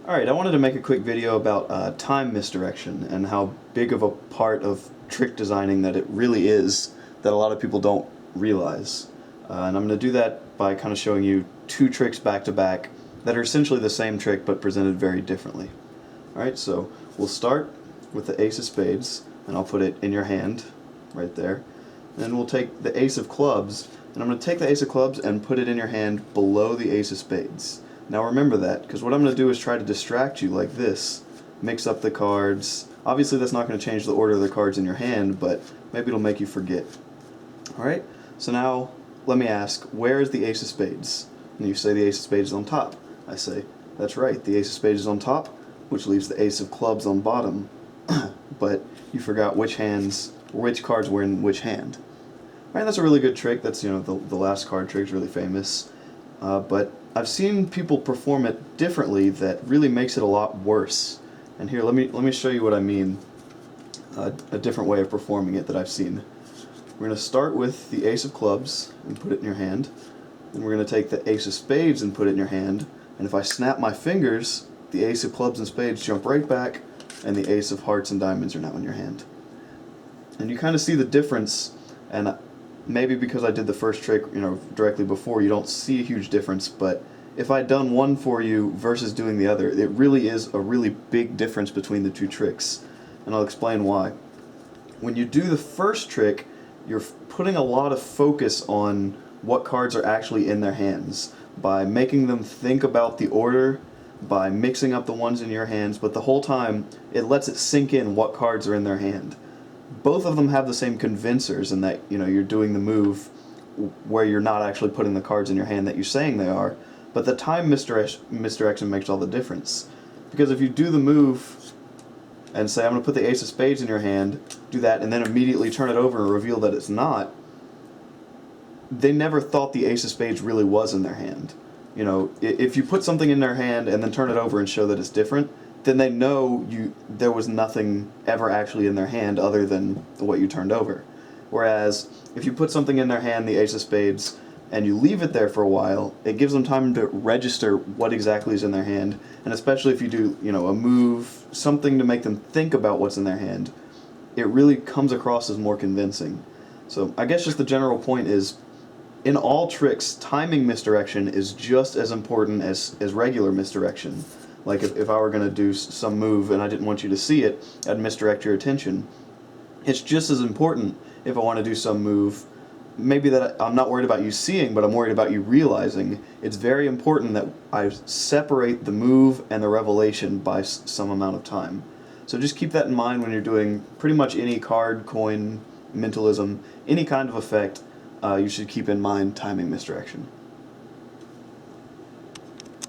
Alright, I wanted to make a quick video about time misdirection and how big of a part of trick designing that it really is that a lot of people don't realize. And I'm going to do that by kind of showing you two tricks back to back that are essentially the same trick but presented very differently. Alright, so we'll start with the ace of spades, and I'll put it in your hand right there. And then we'll take the ace of clubs, and I'm going to take the ace of clubs and put it in your hand below the ace of spades. Now remember that, because what I'm going to do is try to distract you like this, mix up the cards. Obviously that's not going to change the order of the cards in your hand, but maybe it'll make you forget. Alright, so now let me ask, where is the ace of spades? And you say the ace of spades is on top. I say, that's right, the ace of spades is on top, which leaves the ace of clubs on bottom. But you forgot which cards were in which hand. Alright, that's a really good trick. That's, the last card trick is really famous. But I've seen people perform it differently that really makes it a lot worse. And here, let me show you what I mean. A different way of performing it that I've seen. We're going to start with the ace of clubs and put it in your hand. Then we're going to take the ace of spades and put it in your hand. And if I snap my fingers, the ace of clubs and spades jump right back, and the ace of hearts and diamonds are now in your hand. And you kind of see the difference, and maybe because I did the first trick, directly before, you don't see a huge difference, but if I'd done one for you versus doing the other, it really is a really big difference between the two tricks, and I'll explain why. When you do the first trick, you're putting a lot of focus on what cards are actually in their hands, by making them think about the order, by mixing up the ones in your hands, but the whole time, it lets it sink in what cards are in their hand. Both of them have the same convincers in that, you're doing the move where you're not actually putting the cards in your hand that you're saying they are, but the time misdirection makes all the difference. Because if you do the move and say, I'm going to put the ace of spades in your hand, do that, and then immediately turn it over and reveal that it's not, they never thought the ace of spades really was in their hand. If you put something in their hand and then turn it over and show that it's different, then they know there was nothing ever actually in their hand other than what you turned over. Whereas, if you put something in their hand, the ace of spades, and you leave it there for a while, it gives them time to register what exactly is in their hand, and especially if you do, a move, something to make them think about what's in their hand, it really comes across as more convincing. So, I guess just the general point is, in all tricks, timing misdirection is just as important as regular misdirection. Like if I were going to do some move and I didn't want you to see it, I'd misdirect your attention. It's just as important if I want to do some move, maybe that I'm not worried about you seeing, but I'm worried about you realizing. It's very important that I separate the move and the revelation by some amount of time. So just keep that in mind when you're doing pretty much any card, coin, mentalism, any kind of effect. You should keep in mind timing misdirection.